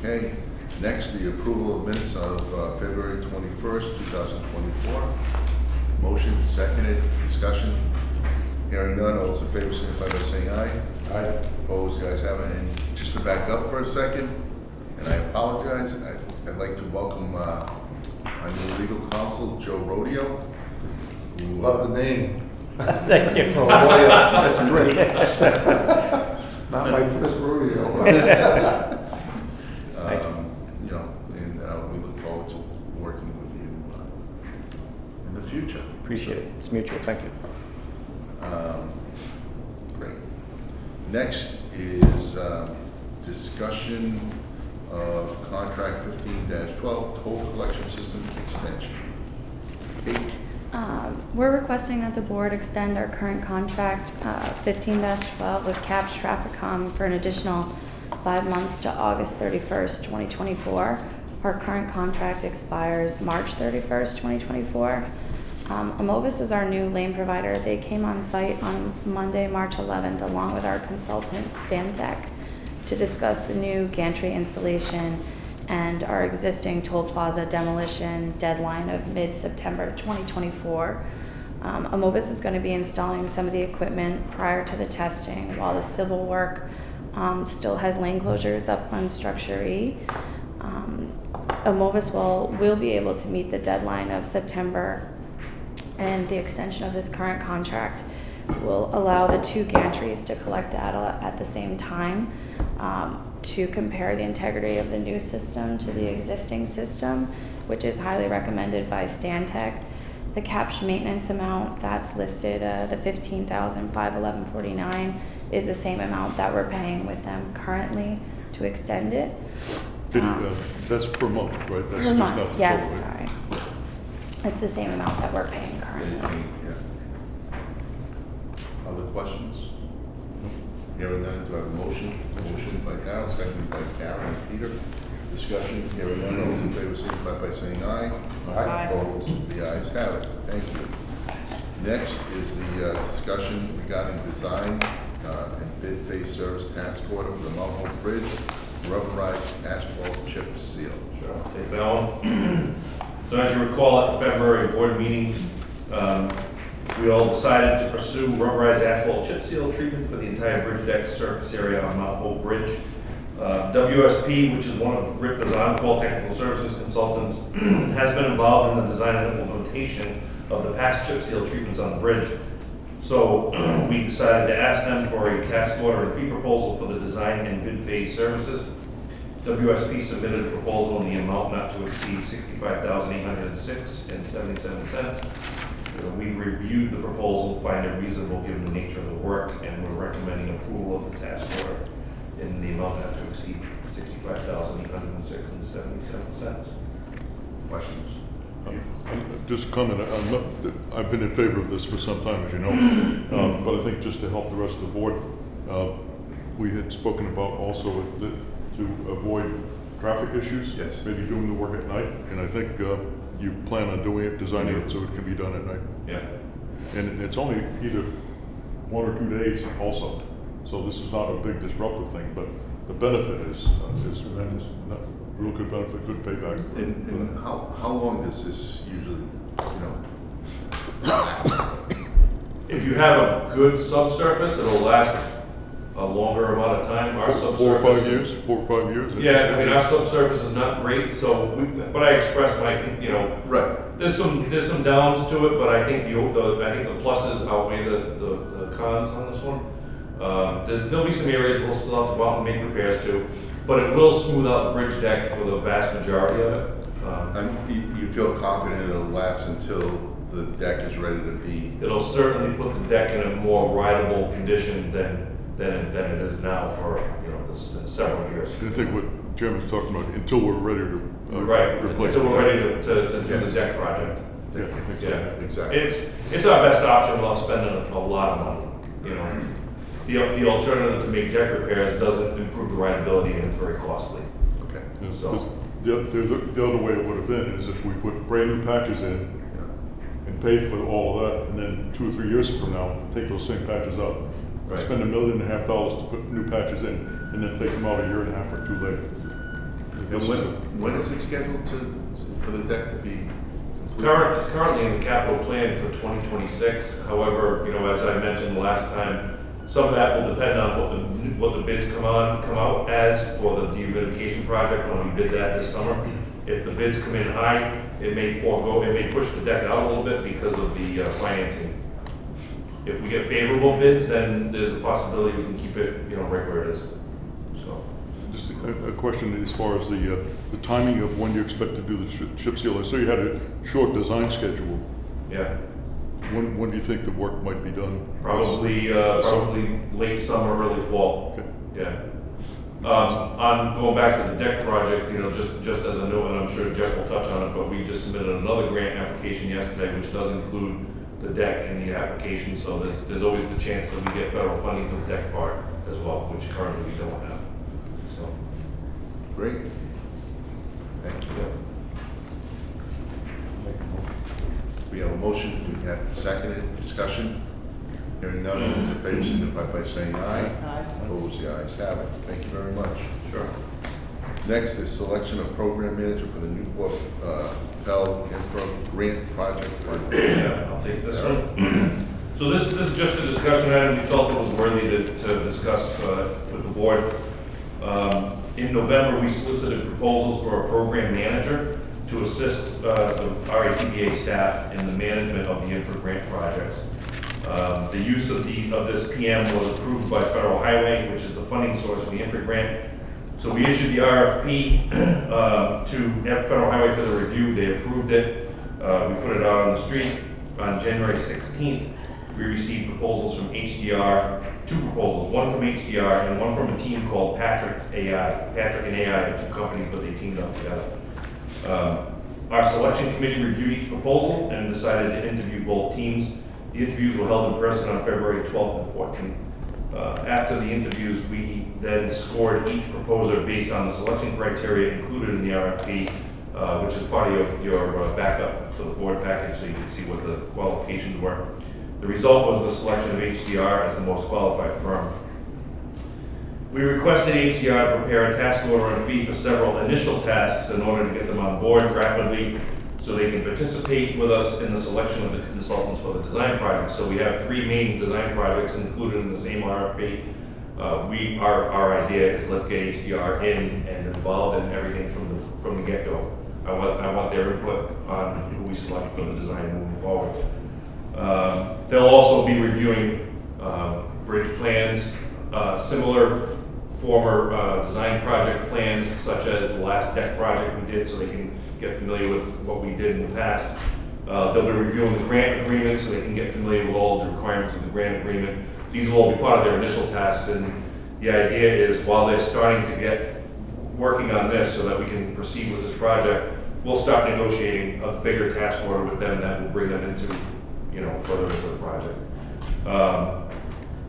Okay. Next, the approval of minutes of February 21st, 2024. Motion, seconded, discussion. Hearing none, all those in favor signify by saying aye. Aye. Opposed, guys have it. And just to back up for a second, and I apologize, I'd like to welcome our new legal counsel, Joe Rodeo. Who, Love the name. Thank you. For a lawyer, that's great. Not my first rodeo. you know, and we look forward to working with you in the future. Appreciate it. It's mutual. Thank you. Great. Next is discussion of contract 15-12 toll collection system extension. Kate? We're requesting that the board extend our current contract 15-12 with CAPS Trafficom for an additional 5 months to August 31st, 2024. Our current contract expires March 31st, 2024. Amovis is our new lane provider. They came on site on Monday, March 11th, along with our consultant, Stantec, to discuss the new gantry installation and our existing toll plaza demolition deadline of mid-September 2024. Amovis is going to be installing some of the equipment prior to the testing, while the civil work still has lane closures up on Structure E. Amovis will be able to meet the deadline of September, and the extension of this current contract will allow the two gantries to collect data at the same time to compare the integrity of the new system to the existing system, which is highly recommended by Stantec. The CAPS maintenance amount that's listed, the $15,511.49, is the same amount that we're paying with them currently to extend it. That's per month, right? That's Per just month, not the yes, total, right? sorry. It's the same amount that we're paying currently. Yeah. Other questions? Hearing none, do I have a motion? Motion by Darrell, seconded by Karen and Peter. Discussion, hearing none, all those in favor signify by saying aye. Aye. Opposed, the ayes have it. Thank you. Next is the discussion regarding design and bid phase service task order for the Mount Hope Bridge rubberized asphalt chip seal. Sure, I'll take that one. So as you recall, at the February board meeting, we all decided to pursue rubberized asphalt chip seal treatment for the entire bridge deck surface area on Mount Hope Bridge. WSP, which is one of Rick on-call technical services consultants, has been involved in the design and implementation of the past chip seal treatments on the bridge. So we decided to ask them for a task order and fee proposal for the design and bid phase services. WSP submitted a proposal in the amount not to exceed $65,806.77. We've reviewed the proposal, find it reasonable given the nature of the work, and we're recommending approval of the task order in the amount not to exceed $65,806.77. Questions? Just a comment, I've been in favor of this for some time, as you know, but I think just to help the rest of the board, we had spoken about also to avoid traffic issues. Yes. Maybe doing the work at night, and I think you plan on doing it, designing it so it can be done at night. Yeah. And it's only either 1 or 2 days also, so this is not a big disruptive thing, but the benefit is tremendous. Real good benefit, good payback. And how long does this usually, last? If you have a good subsurface, it'll last a longer amount of time. Our 4 or 5 subsurface years, 4 or 5 years? Yeah, I mean, our subsurface is not great, so but I expressed my, Right. there's some downs to it, but I think the pluses outweigh the cons on this one. There'll be some areas we'll still have to go out and make repairs to, but it will smooth out the bridge deck for the vast majority of it. And you feel confident it'll last until the deck is ready to be? It'll certainly put the deck in a more rideable condition than it is now for several years. And I think what Jim is talking about, until we're ready to Right, replace until it. we're ready to do Yes. the deck project. Yeah, I think so. Yeah, Exactly. It's our best option without spending a lot of money, The alternative to make deck repairs doesn't improve the rideability and it's very costly. Okay. Yes, So- 'cause the other way it would have been is if we put brand new patches in and paid for all of that, and then 2 or 3 years from now, take those same patches out. Right. Spend $1.5 million to put new patches in, and then take them out a year and a half or 2 later. And this when, is when is it scheduled for the deck to be complete? It's currently in the capital plan for 2026. However, as I mentioned last time, some of that will depend on what the bids come out as for the dehumidification project when we bid that this summer. If the bids come in high, it may push the deck out a little bit because of the financing. If we get favorable bids, then there's a possibility we can keep it, right where it is. So, just a question as far as the timing of when you expect to do the chip seal. I saw you had a short design schedule. yeah, When do you think the work might be done? probably late summer, early fall. Okay. Yeah. On going back to the deck project, just as a note, and I'm sure Jeff will touch on it, but we just submitted another grant application yesterday, which does include the deck in the application, so there's always the chance that we get federal funding for the deck part as well, which currently we don't have. So, Great. Thank you. We have a motion, we have seconded discussion. Hearing none, all those in favor signify by saying aye. Aye. Opposed, the ayes have it. Thank you very much. sure. Next is selection of program manager for the Newport Pell Infra Grant Project. Yeah, I'll take this one. So this is just a discussion item. We felt it was worthy to discuss with the board. In November, we solicited proposals for a program manager to assist the RATBA staff in the management of the infra grant projects. The use of this PM was approved by Federal Highway, which is the funding source for the infra grant. So we issued the RFP to Federal Highway for the review. They approved it. We put it out on the street. On January 16th, we received proposals from HDR, two proposals, one from HDR and one from a team called Patrick AI. Patrick and AI are two companies, but they teamed up together. Our selection committee reviewed each proposal and decided to interview both teams. The interviews were held in person on February 12th and 14th. After the interviews, we then scored each proposer based on the selection criteria included in the RFP, which is part of your backup for the board package, so you can see what the qualifications were. The result was the selection of HDR as the most qualified firm. We requested HDR to prepare a task order and fee for several initial tasks in order to get them on board rapidly so they can participate with us in the selection of the consultants for the design project. So we have three main design projects included in the same RFP. Our idea is let's get HDR in and involved in everything from the get-go. I want their input on who we select for the design moving forward. They'll also be reviewing bridge plans, similar former design project plans, such as the last deck project we did, so they can get familiar with what we did in the past. They'll be reviewing the grant agreement, so they can get familiar with all the requirements of the grant agreement. These will all be part of their initial tasks, and the idea is while they're starting to get working on this so that we can proceed with this project, we'll start negotiating a bigger task order with them that will bring them into, further into the project.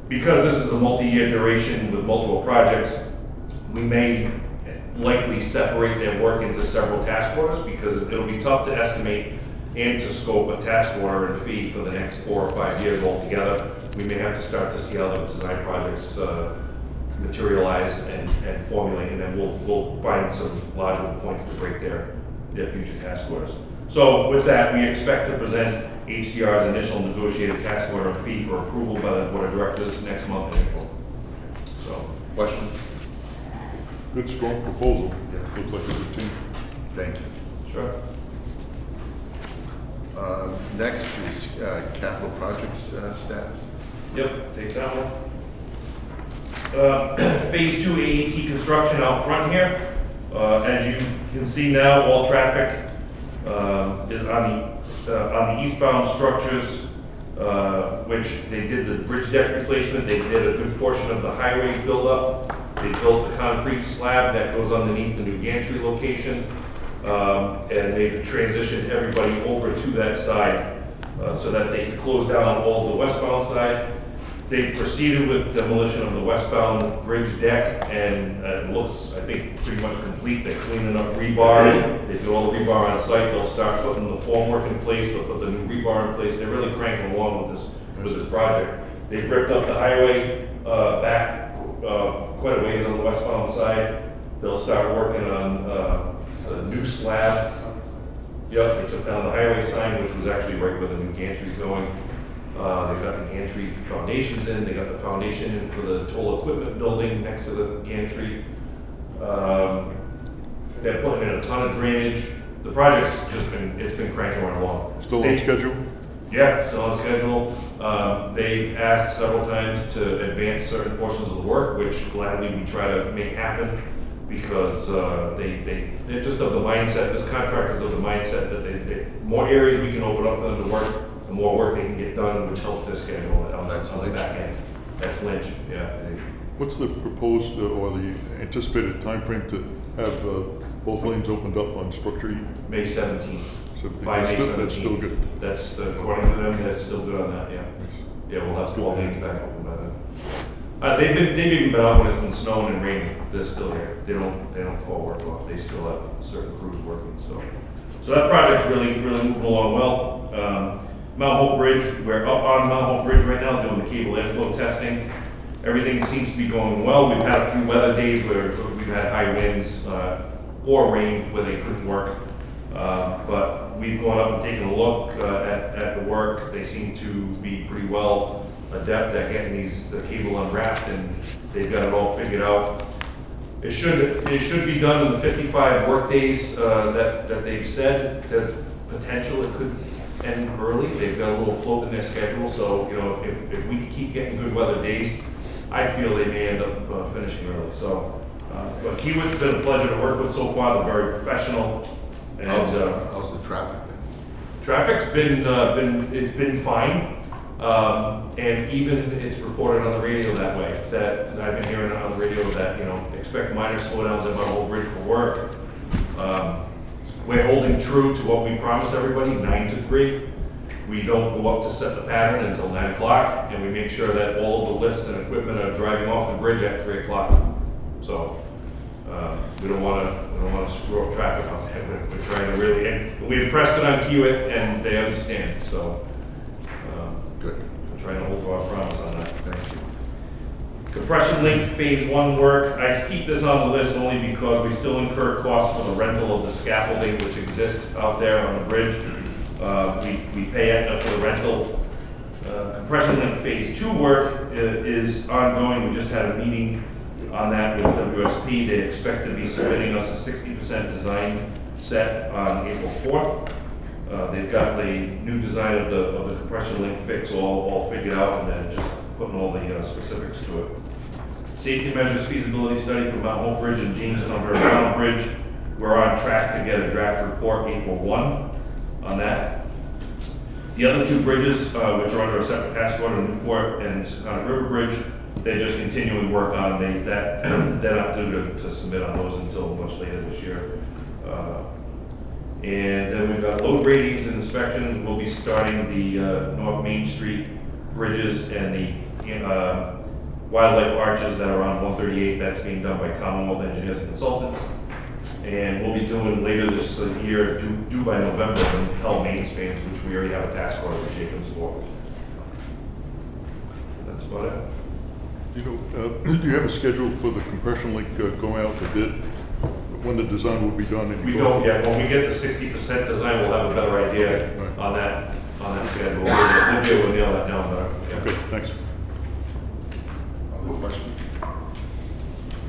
Because this is a multi-year duration with multiple projects, we may likely separate their work into several task orders because it'll be tough to estimate and to scope a task order and fee for the next 4 or 5 years altogether. We may have to start to see how the design projects materialize and formulate, and then we'll find some logical points to break their future task orders. So with that, we expect to present HDR's initial negotiated task order and fee for approval by the Board of Directors next month in April. So, Question? Good, strong proposal. Yeah. Looks like a good team. Thank you. sure. Next is capital projects status. Yep, take that one. Phase 2 AET construction out front here. As you can see now, all traffic is on the eastbound structures, which they did the bridge deck replacement. They did a good portion of the highway buildup. They built the concrete slab that goes underneath the new gantry location. And they've transitioned everybody over to that side so that they can close down all the westbound side. They've proceeded with demolition of the westbound bridge deck, and it looks, I think, pretty much complete. They're cleaning up rebar. They do all the rebar on site. They'll start putting the formwork in place. They'll put the new rebar in place. They're really cranking along with this project. They've ripped up the highway back quite a ways on the westbound side. They'll start working on a new slab. Yep, they took down the highway sign, which was actually right where the new gantry's going. They got the gantry foundations in, they got the foundation in for the total equipment building next to the gantry. They're putting in a ton of drainage. The project's just it's been cranking right along. Still on schedule? Yeah, still on schedule. They've asked several times to advance certain portions of the work, which gladly we try to make happen, because they're just of the mindset, this contract is of the mindset that they more areas we can open up for them to work, the more work they can get done, which helps their schedule on That's the Lynch. back end. That's Lynch, yeah. What's the proposed or the anticipated timeframe to have both lanes opened up on Structure E? May 17th. So By May 17th. that's still good. That's, according to them, that's still good on that, yeah. Yeah, we'll have 12 lanes back open by then. They've even been out when it's been snowing and raining. They're still here. They don't call work off. They still have certain crews working. So that project's really moving along well. Mount Hope Bridge, we're up on Mount Hope Bridge right now doing the cable airflow testing. Everything seems to be going well. We've had a few weather days where we've had high winds or rain where they couldn't work. But we've gone up and taken a look at the work. They seem to be pretty well adept at getting the cable unwrapped, and they've got it all figured out. It should be done in the 55 work days that they've said. There's potential it could end early. They've got a little float in their schedule, so if we keep getting good weather days, I feel they may end up finishing early. So, but Kiewit's been a pleasure to work with so far. They're very professional. And How's the traffic been? traffic's been fine, and even it's reported on the radio that way. That I've been hearing on the radio that expect minor slowdowns at Mount Hope Bridge for work. We're holding true to what we promised everybody, 9 to 3. We don't go up to set the pattern until 9 o'clock, and we make sure that all of the lifts and equipment are driving off the bridge at 3 o'clock. So. We don't want to screw up traffic out there. We're trying to really, and we impressed it on Kiewit, and they understand. So, Good, we're trying to hold to our promise on that. thank you. Compression link phase 1 work. I keep this on the list only because we still incur costs for the rental of the scaffolding which exists out there on the bridge. We pay Aetna for the rental. Compression link phase 2 work is ongoing. We just had a meeting on that with WSP. They expect to be submitting us a 60% design set on April 4th. They've got the new design of the compression link fix all figured out, and then just putting all the specifics to it. Safety measures feasibility study for Mount Hope Bridge and Jameson Over Brown Bridge. We're on track to get a draft report April 1 on that. The other 2 bridges, which are under a separate task order, Newport and Secana River Bridge, they're just continuing work on. They're not due to submit on those until much later this year. And then we've got load ratings and inspections. We'll be starting the North Main Street bridges and the wildlife arches that are on 138. That's being done by Commonwealth Engineers and Consultants. And we'll be doing later this year, due by November, the Hell Main spans, which we already have a task order with Jacobs for. That's about it. Do you have a schedule for the compression link going out for bid? When the design will be done? And We don't yet. When we get the 60% design, we'll have a better idea Okay, right. on that schedule. We'll be able to nail that down better. Yeah. Okay, thanks. Other questions?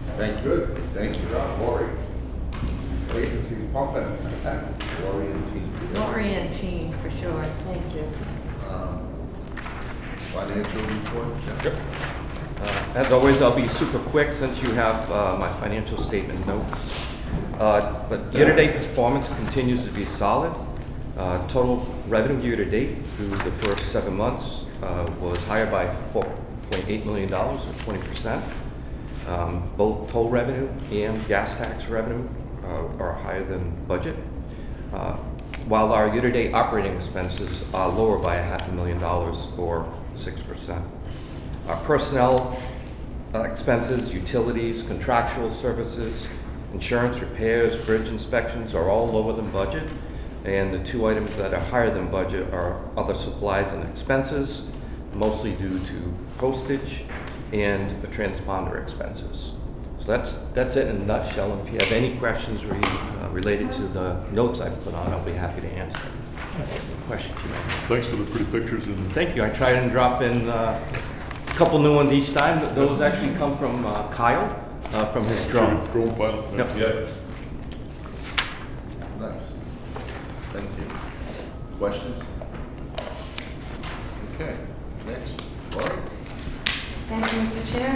Thank you. Thank you. Lori. Agency's pumping. Lori and team. Orienting, for sure, thank you. Financial report? Jeff? As always, I'll be super quick since you have my financial statement notes. But year-to-date performance continues to be solid. Total revenue year-to-date through the first 7 months was higher by $4.8 million, or 20%. Both toll revenue and gas tax revenue are higher than budget. While our year-to-date operating expenses are lower by $500,000 or 6%. Personnel expenses, utilities, contractual services, insurance, repairs, bridge inspections are all lower than budget. And the 2 items that are higher than budget are other supplies and expenses, mostly due to postage and the transponder expenses. So that's it in a nutshell. And if you have any questions related to the notes I put on, I'll be happy to answer any questions you may have. Thanks for the pretty pictures and Thank you. I tried and drop in a couple new ones each time. Those actually come from Kyle, from his drone. drone pilot. Yep. Yep. Nice. Thank you. Questions? Okay, next. Laurie? Thank you, Mr. Chair.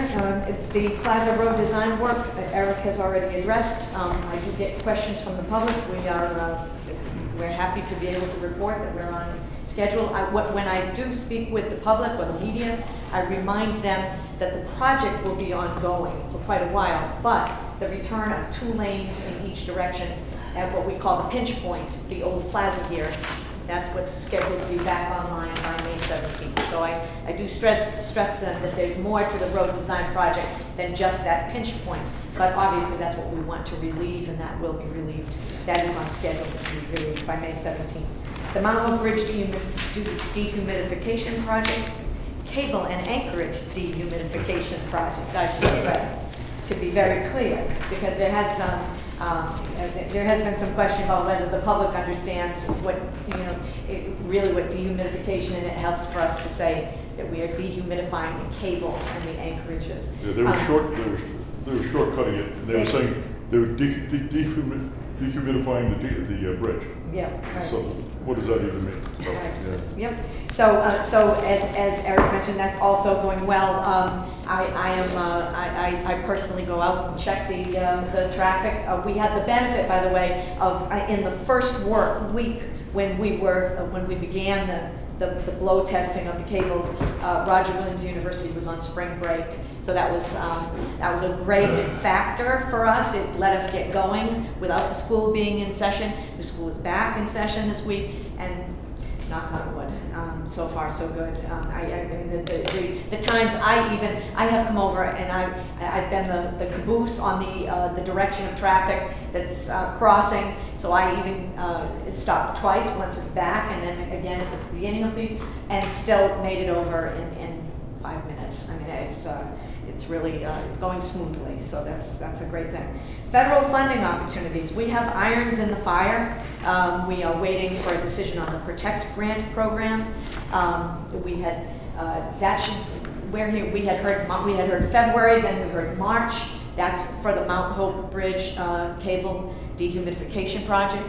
The Plaza Road design work, Eric has already addressed. I do get questions from the public. We're happy to be able to report that we're on schedule. When I do speak with the public or the media, I remind them that the project will be ongoing for quite a while, but the return of 2 lanes in each direction at what we call the pinch point, the old plaza here, that's what's scheduled to be back online by May 17th. So I do stress to them that there's more to the road design project than just that pinch point. But obviously that's what we want to relieve, and that will be relieved. That is on schedule to be relieved by May 17th. The Mount Hope Bridge dehumidification project, cable and anchorage dehumidification project, I should say, to be very clear, because there has been some question about whether the public understands what, really what dehumidification, and it helps for us to say that we are dehumidifying the cables and the anchorages. yeah, they were shortcutting it. They were saying they were dehumidifying the bridge. Yeah, right. So what does that even mean? So, Right. yeah. Yep. So as Eric mentioned, that's also going well. I personally go out and check the traffic. We had the benefit, by the way, of in the first week when we began the blow testing of the cables. Roger Williams University was on spring break, so that was a great factor for us. It let us get going without the school being in session. The school is back in session this week, and knock on wood, so far so good. The times I have come over and I've been the caboose on the direction of traffic that's crossing. So I even stopped twice, once at the back and then again at the beginning of and still made it over in 5 minutes. I mean, it's really it's going smoothly, so that's a great thing. Federal funding opportunities. We have irons in the fire. We are waiting for a decision on the Protect Grant program. We had we had heard February, then we heard March. That's for the Mount Hope Bridge cable dehumidification project.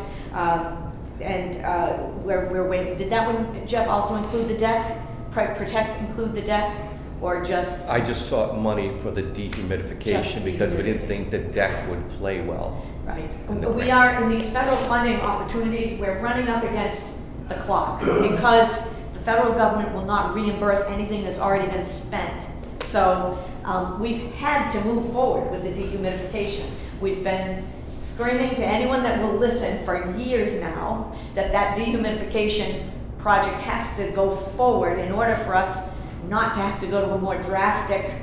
We're waiting. Did that one, Jeff, also include the deck? Protect include the deck? Or just? I just sought money for the dehumidification Just because we didn't dehumidification. think the deck would play well. Right. And the We grant. are, in these federal funding opportunities, we're running up against the clock because the federal government will not reimburse anything that's already been spent. So we've had to move forward with the dehumidification. We've been screaming to anyone that will listen for years now that dehumidification project has to go forward in order for us not to have to go to a more drastic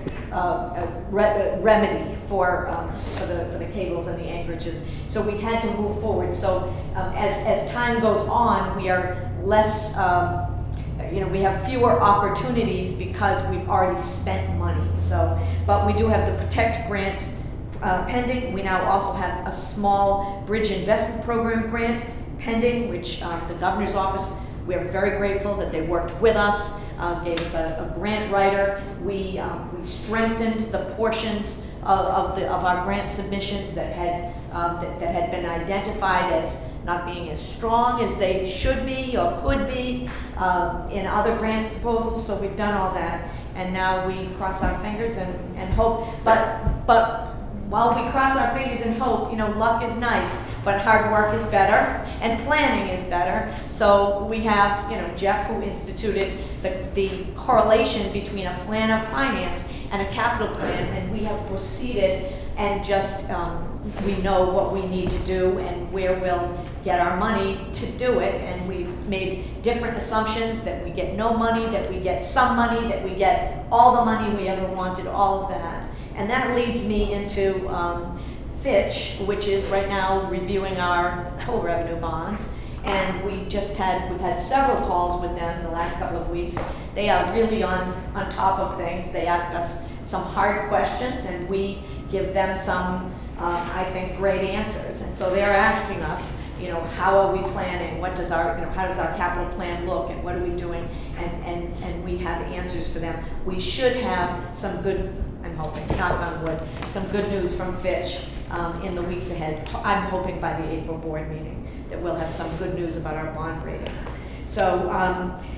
remedy for the cables and the anchorages. So we had to move forward. So as time goes on, we are less, we have fewer opportunities because we've already spent money. So, but we do have the Protect Grant pending. We now also have a small bridge investment program grant pending, which the governor's office, we are very grateful that they worked with us, gave us a grant writer. We strengthened the portions of our grant submissions that had been identified as not being as strong as they should be or could be in other grant proposals. So we've done all that, and now we cross our fingers and hope. But while we cross our fingers and hope, luck is nice, but hard work is better and planning is better. So we have, Jeff, who instituted the correlation between a plan of finance and a capital plan, and we have proceeded and just, we know what we need to do and where we'll get our money to do it, and we've made different assumptions that we get no money, that we get some money, that we get all the money we ever wanted, all of that. And that leads me into Fitch, which is right now reviewing our toll revenue bonds. And we've had several calls with them the last couple of weeks. They are really on top of things. They ask us some hard questions, and we give them some, I think, great answers. And so they're asking us, you know, how are we planning? What does our, you know, how does our capital plan look, and what are we doing? And we have answers for them. We should have some good, I'm hoping, knock on wood, some good news from Fitch in the weeks ahead. I'm hoping by the April board meeting that we'll have some good news about our bond rating. So,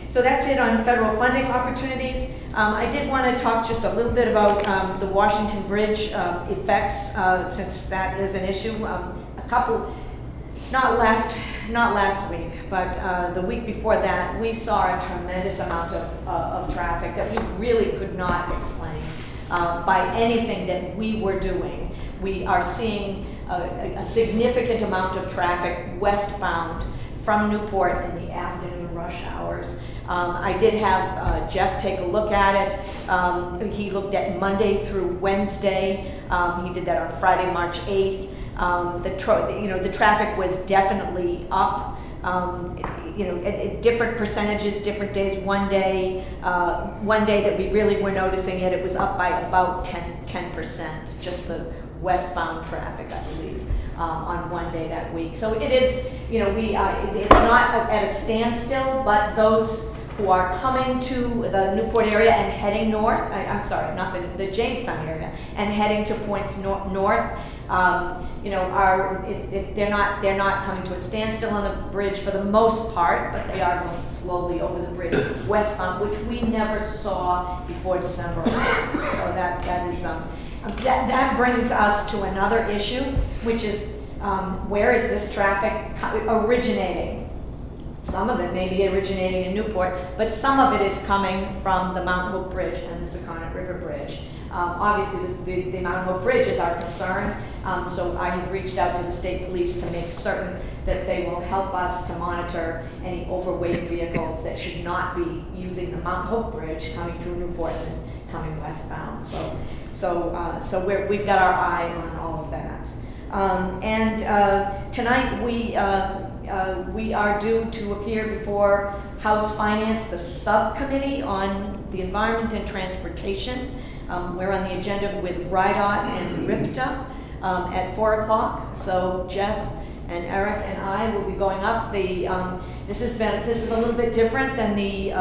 so that's it on federal funding opportunities. I did want to talk just a little bit about the Washington Bridge effects, since that is an issue. A couple, not last week, but the week before that, we saw a tremendous amount of traffic that we really could not explain by anything that we were doing. We are seeing a significant amount of traffic westbound from Newport in the afternoon rush hours. I did have Jeff take a look at it. He looked at Monday through Wednesday. He did that on Friday, March 8th. The traffic was definitely up. At different percentages, different days. One day that we really were noticing it, it was up by about 10%, just the westbound traffic, I believe, on one day that week. So it is, it's not at a standstill, but those who are coming to the Newport area and heading north, I'm sorry, not the Jamestown area, and heading to points north, they're not coming to a standstill on the bridge for the most part, but they are going slowly over the bridge westbound, which we never saw before December 11th. So that is that brings us to another issue, which is where is this traffic originating? Some of it may be originating in Newport, but some of it is coming from the Mount Hope Bridge and the Secana River Bridge. Obviously, the Mount Hope Bridge is our concern, so I have reached out to the state police to make certain that they will help us to monitor any overweight vehicles that should not be using the Mount Hope Bridge coming through Newport and coming westbound. So we've got our eye on all of that. Tonight we are due to appear before House Finance, the subcommittee on the environment and transportation. We're on the agenda with RIDOT and RIPTA at 4 o'clock. So Jeff and Eric and I will be going up. This is a little bit different than the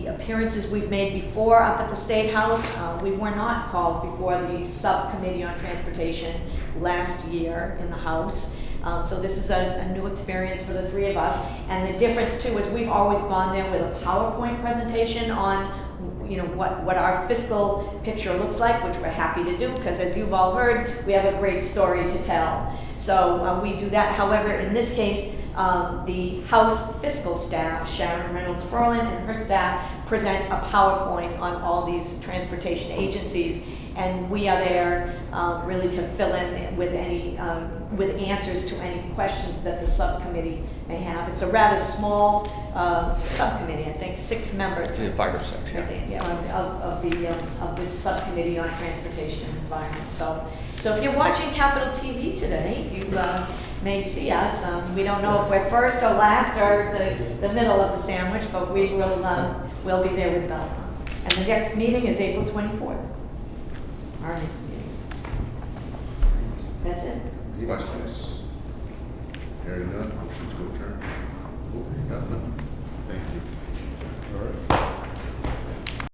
appearances we've made before up at the State House. We were not called before the subcommittee on transportation last year in the House. So this is a new experience for the three of us. And the difference too is we've always gone there with a PowerPoint presentation on what our fiscal picture looks like, which we're happy to do, because as you've all heard, we have a great story to tell. So we do that. However, in this case, the House fiscal staff, Sharon Reynolds Ferlin and her staff, present a PowerPoint on all these transportation agencies, and we are there really to fill in with any with answers to any questions that the subcommittee may have. It's a rather small subcommittee. I think 6 members. Yeah, 5 or 6. Of this subcommittee on transportation and environment. So if you're watching Capital TV today, you may see us. We don't know if we're first or last or the middle of the sandwich, but we will we'll be there with bells on. And the next meeting is April 24th. Our next meeting. That's it. Questions? Hearing none, motion to adjourn. Got none. Thank you. All right.